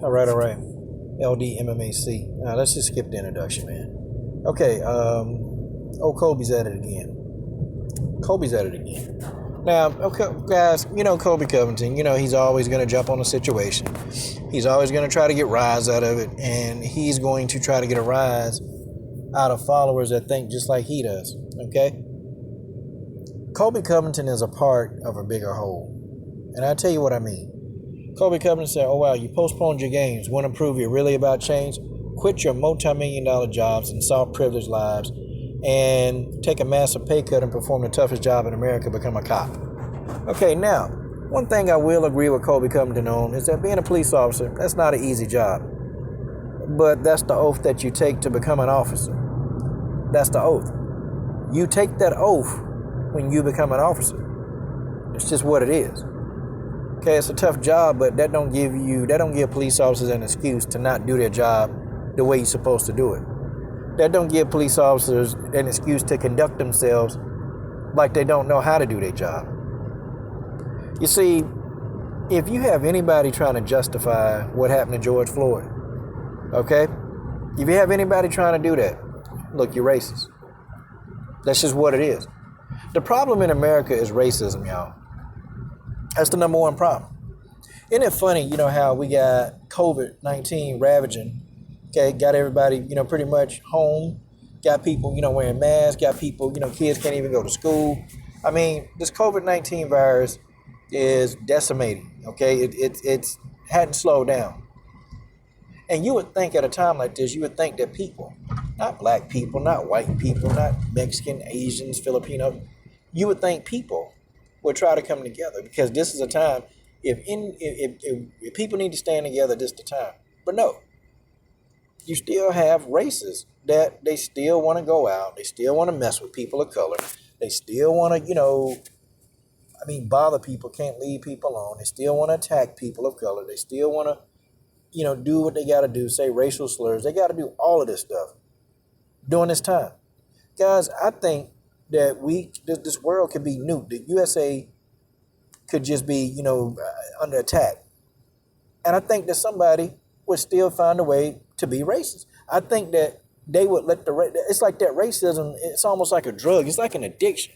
All right, all right. LDMMAC. Now let's just skip the introduction, man. Okay. Colby's at it again. Colby's at it again. Now, okay, guys, Colby Covington, he's always going to jump on a situation. He's always going to try to get rise out of it, and he's going to try to get a rise out of followers that think just like he does, okay? Colby Covington is a part of a bigger whole, and I'll tell you what I mean. Colby Covington said, oh, wow, you postponed your games. Want to prove you're really about change? Quit your multi-million-dollar jobs and soft-privileged lives and take a massive pay cut and perform the toughest job in America, become a cop. Okay, now, one thing I will agree with Colby Covington on is that being a police officer, that's not an easy job. But that's the oath that you take to become an officer. That's the oath. You take that oath when you become an officer. It's just what it is. Okay, it's a tough job, but that don't give police officers an excuse to not do their job the way you're supposed to do it. That don't give police officers an excuse to conduct themselves like they don't know how to do their job. You see, if you have anybody trying to justify what happened to George Floyd, okay? If you have anybody trying to do that, look, you're racist. That's just what it is. The problem in America is racism, y'all. That's the number one problem. Isn't it funny, how we got COVID-19 ravaging? Okay, got everybody, pretty much home. Got people, wearing masks. Got people, kids can't even go to school. I mean, this COVID-19 virus is decimating, okay? It's hadn't slowed down. And you would think at a time like this, you would think that people, not black people, not white people, not Mexican, Asians, Filipino, you would think people would try to come together because this is a time, if people need to stand together, this is the time. But no. You still have races that they still want to go out. They still want to mess with people of color. They still want to, bother people, can't leave people alone. They still want to attack people of color. They still want to, do what they got to do, say racial slurs. They got to do all of this stuff during this time. Guys, I think that this world could be nuked. The USA could just be, under attack. And I think that somebody would still find a way to be racist. I think that they would let it's like that racism, it's almost like a drug. It's like an addiction.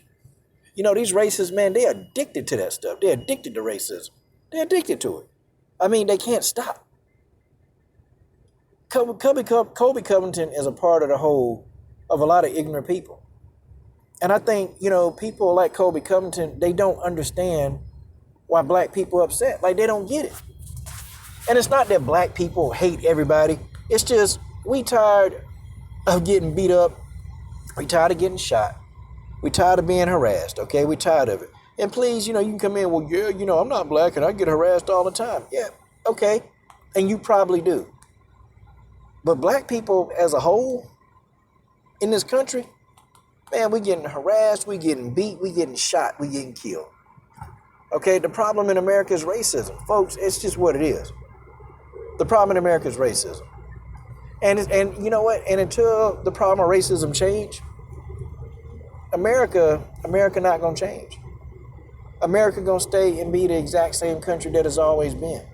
These racists, man, they're addicted to that stuff. They're addicted to racism. They're addicted to it. They can't stop. Colby Covington is a part of the whole of a lot of ignorant people. And I think, people like Colby Covington, they don't understand why black people are upset. Like, they don't get it. And it's not that black people hate everybody. It's just we tired of getting beat up. We tired of getting shot. We tired of being harassed, okay? We tired of it. And please, you can come in, well, yeah, I'm not black and I get harassed all the time. Yeah, okay. And you probably do. But black people as a whole in this country, man, we getting harassed, we getting beat, we getting shot, we getting killed. Okay, the problem in America is racism. Folks, it's just what it is. The problem in America is racism. And you know what? And until the problem of racism change, America not going to change. America going to stay and be the exact same country that it's always been.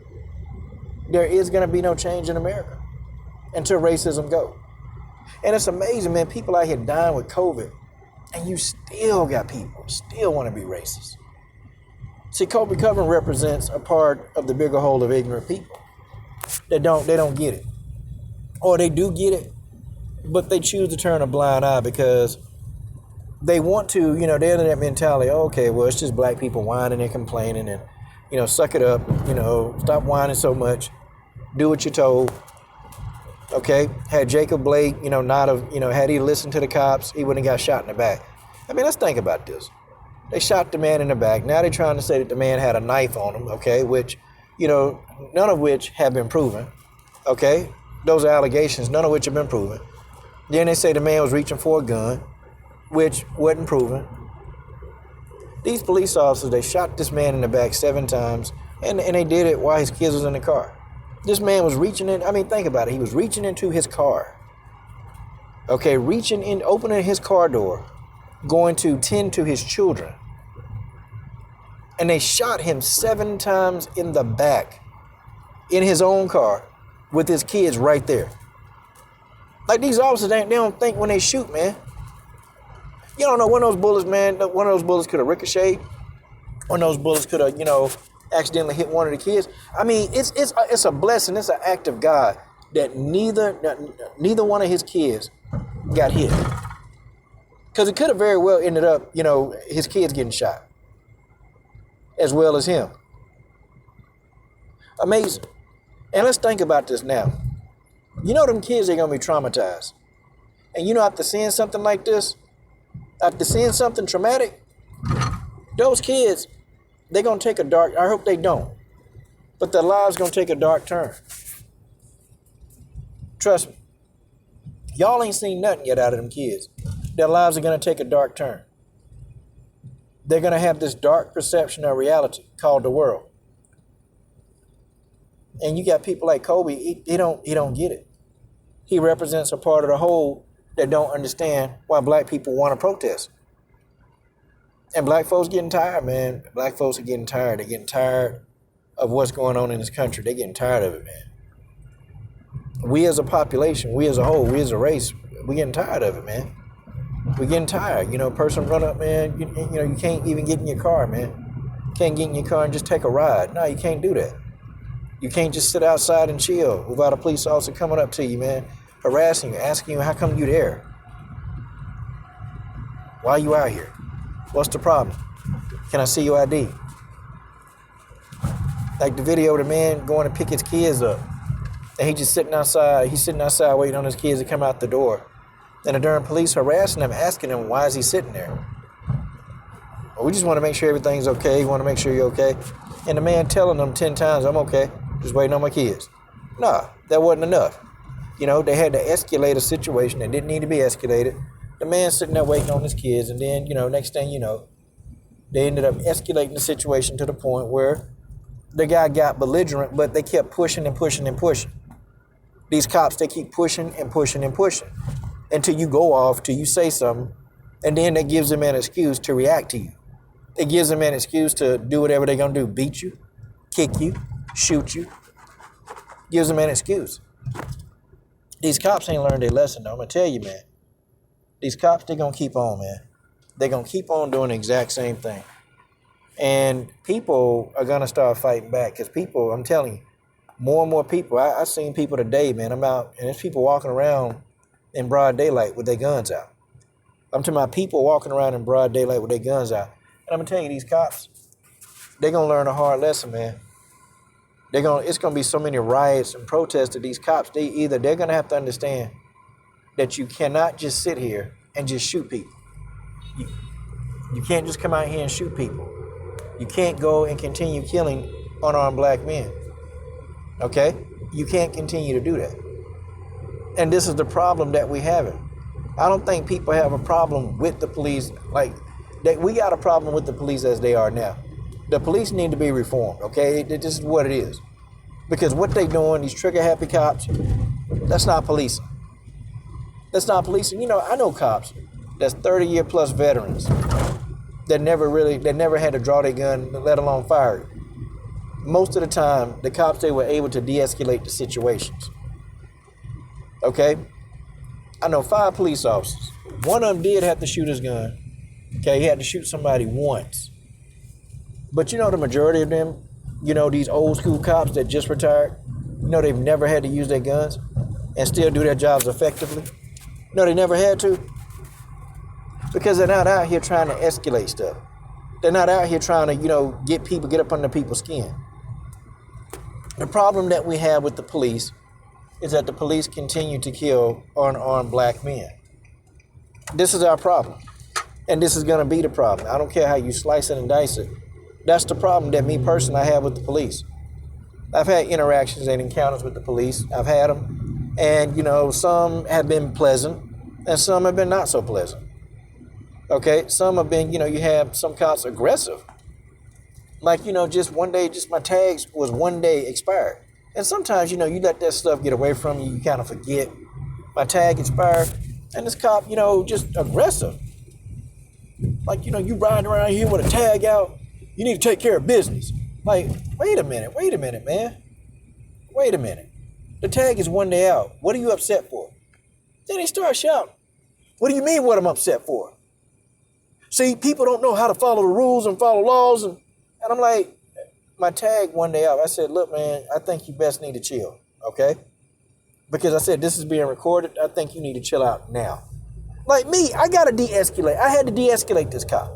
There is going to be no change in America until racism go. And it's amazing, man. People out here dying with COVID, and you still got people still want to be racist. See, Colby Covington represents a part of the bigger whole of ignorant people. They don't get it. Or they do get it, but they choose to turn a blind eye because they want to, they're in that mentality, okay, well, it's just black people whining and complaining and, suck it up, stop whining so much, do what you're told. Okay, had Jacob Blake, had he listened to the cops, he wouldn't have got shot in the back. Let's think about this. They shot the man in the back. Now they're trying to say that the man had a knife on him, okay, which, none of which have been proven, okay? Those are allegations, none of which have been proven. Then they say the man was reaching for a gun, which wasn't proven. These police officers, they shot this man in the back 7 times, and they did it while his kids was in the car. This man was reaching in, think about it. He was reaching into his car. Okay, reaching in, opening his car door, going to tend to his children. And they shot him 7 times in the back, in his own car, with his kids right there. Like these officers, they don't think when they shoot, man. You don't know when those bullets, man, one of those bullets could have ricocheted. One of those bullets could have, accidentally hit one of the kids. I mean, it's a blessing. It's an act of God that neither one of his kids got hit. Because it could have very well ended up, his kids getting shot as well as him. Amazing. And let's think about this now. Them kids are going to be traumatized. And after seeing something like this, after seeing something traumatic, those kids, they're going to take I hope they don't, but their lives going to take a dark turn. Trust me. Y'all ain't seen nothing yet out of them kids. Their lives are going to take a dark turn. They're going to have this dark perception of reality called the world. And you got people like Colby, he don't get it. He represents a part of the whole that don't understand why black people want to protest. And black folks getting tired, man. Black folks are getting tired. They're getting tired of what's going on in this country. They're getting tired of it, man. We as a population, we as a whole, we as a race, we're getting tired of it, man. We're getting tired. A person run up, man, you can't even get in your car, man. Can't get in your car and just take a ride. No, you can't do that. You can't just sit outside and chill without a police officer coming up to you, man, harassing you, asking you, how come you there? Why are you out here? What's the problem? Can I see your ID? Like the video of the man going to pick his kids up. And he just sitting outside. He's sitting outside waiting on his kids to come out the door. And the darn police harassing him, asking him, why is he sitting there? Well, we just want to make sure everything's okay. We want to make sure you're okay. And the man telling them 10 times, I'm okay. Just waiting on my kids. Nah, that wasn't enough. They had to escalate a situation that didn't need to be escalated. The man sitting there waiting on his kids. And then, next thing you know, they ended up escalating the situation to the point where the guy got belligerent, but they kept pushing and pushing and pushing. These cops, they keep pushing and pushing and pushing until you go off, till you say something, and then that gives them an excuse to react to you. It gives them an excuse to do whatever they're going to do, beat you, kick you, shoot you. Gives them an excuse. These cops ain't learned their lesson, though. I'm going to tell you, man. These cops, they're going to keep on, man. They're going to keep on doing the exact same thing. And people are going to start fighting back because people, I'm telling you, more and more people, I've seen people today, man. I'm out, and there's people walking around in broad daylight with their guns out. I'm talking about people walking around in broad daylight with their guns out. And I'm going to tell you, these cops, they're going to learn a hard lesson, man. It's going to be so many riots and protests that these cops, they're going to have to understand that you cannot just sit here and just shoot people. You can't just come out here and shoot people. You can't go and continue killing unarmed black men. Okay? You can't continue to do that. And this is the problem that we have. I don't think people have a problem with the police. We got a problem with the police as they are now. The police need to be reformed, okay? This is what it is. Because what they doing, these trigger-happy cops, that's not policing. That's not policing. I know cops that's 30-year plus veterans that never had to draw their gun, let alone fire it. Most of the time, the cops, they were able to de-escalate the situations. Okay? I know 5 police officers. One of them did have to shoot his gun. Okay, he had to shoot somebody once. But the majority of them, these old school cops that just retired, they've never had to use their guns and still do their jobs effectively. No, they never had to. Because they're not out here trying to escalate stuff. They're not out here trying to, get up under people's skin. The problem that we have with the police is that the police continue to kill unarmed black men. This is our problem. And this is going to be the problem. I don't care how you slice it and dice it. That's the problem that me personally I have with the police. I've had interactions and encounters with the police. I've had them. And, some have been pleasant and some have been not so pleasant. Okay? Some have been, you have some cops aggressive. Like, just one day, just my tags was one day expired. And sometimes, you let that stuff get away from you. You kind of forget. My tag expired. And this cop, just aggressive. Like, you riding around here with a tag out. You need to take care of business. Like, wait a minute, man. Wait a minute. The tag is 1 day out. What are you upset for? Then he starts shouting. What do you mean what I'm upset for? See, people don't know how to follow the rules and follow laws. And I'm like, my tag 1 day out. I said, look, man, I think you best need to chill, okay? Because I said, this is being recorded. I think you need to chill out now. Like me, I got to de-escalate. I had to de-escalate this cop.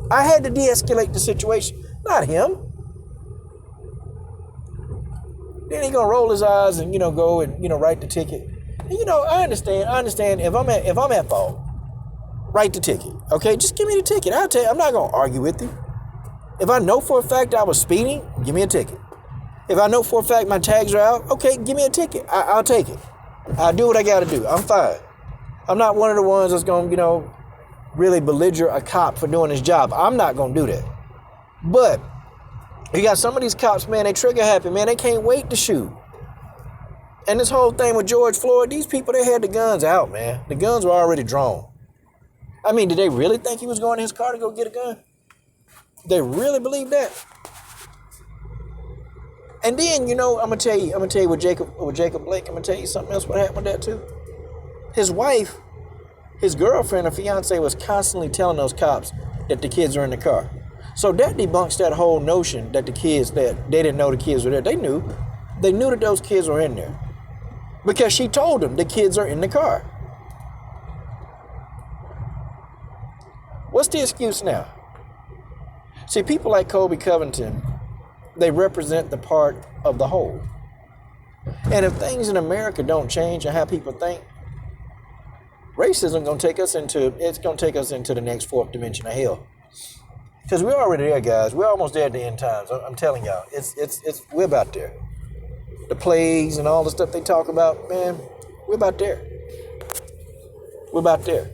I had to de-escalate the situation, not him. Then he gonna roll his eyes and, go and, write the ticket. And, I understand if I'm at fault, write the ticket, okay? Just give me the ticket. I'll tell you, I'm not gonna argue with you. If I know for a fact I was speeding, give me a ticket. If I know for a fact my tags are out, okay, give me a ticket. I'll take it. I'll do what I gotta do. I'm fine. I'm not one of the ones that's gonna, really belliger a cop for doing his job. I'm not gonna do that. But you got some of these cops, man, they trigger happy, man. They can't wait to shoot. And this whole thing with George Floyd, these people, they had the guns out, man. The guns were already drawn. I mean, did they really think he was going to his car to go get a gun? They really believe that? And then, I'm gonna tell you with Jacob Blake, I'm gonna tell you something else what happened with that too. His wife, his girlfriend or fiance was constantly telling those cops that the kids are in the car. So that debunks that whole notion that that they didn't know the kids were there. They knew that those kids were in there. Because she told them the kids are in the car. What's the excuse now? See, people like Colby Covington, they represent the part of the whole. And if things in America don't change and how people think, racism gonna take us into the next fourth dimension of hell. Because we're already there, guys. We're almost there at the end times. I'm telling y'all, we're about there. The plagues and all the stuff they talk about, man, we're about there. We're about there.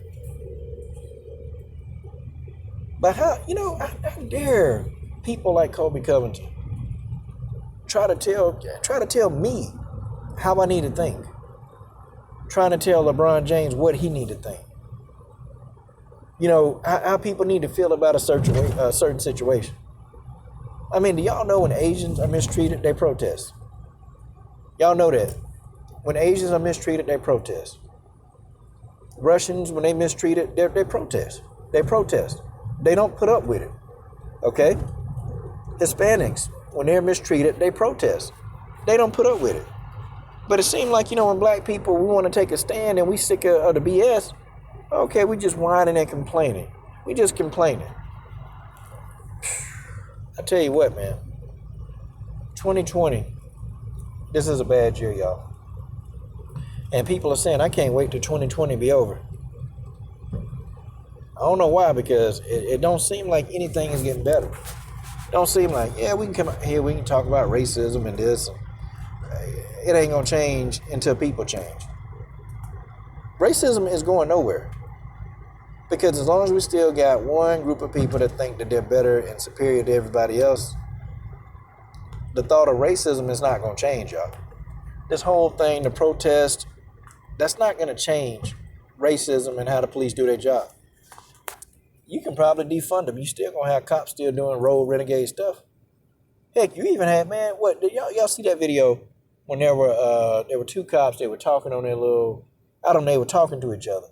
But how dare people like Colby Covington try to tell me how I need to think, trying to tell LeBron James what he need to think. How people need to feel about a certain situation. I mean, do y'all know when Asians are mistreated, they protest? Y'all know that. When Asians are mistreated, they protest. Russians, when they mistreated, they protest. They protest. They don't put up with it. Okay? Hispanics, when they're mistreated, they protest. They don't put up with it. But it seems like, when black people, we want to take a stand and we sick of the BS, okay, we just whining and complaining. We just complaining. I tell you what, man. 2020, this is a bad year, y'all. And people are saying, I can't wait till 2020 be over. I don't know why, because it don't seem like anything is getting better. It don't seem like, we can come out here, we can talk about racism and this. It ain't going to change until people change. Racism is going nowhere. Because as long as we still got one group of people that think that they're better and superior to everybody else, the thought of racism is not going to change, y'all. This whole thing, the protest, that's not going to change racism and how the police do their job. You can probably defund them. You still going to have cops still doing road renegade stuff. Heck, you even had, man, y'all see that video when there were two cops, they were talking on their little, they were talking to each other.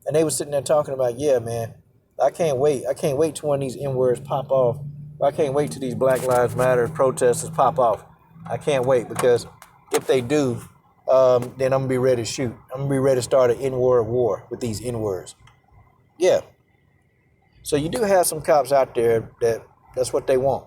And they were sitting there talking about, yeah, man, I can't wait till one of these N-words pop off. I can't wait till these Black Lives Matter protesters pop off. I can't wait, because if they do, then I'm going to be ready to shoot. I'm going to be ready to start an N-word war with these N-words. Yeah. So you do have some cops out there that's what they want.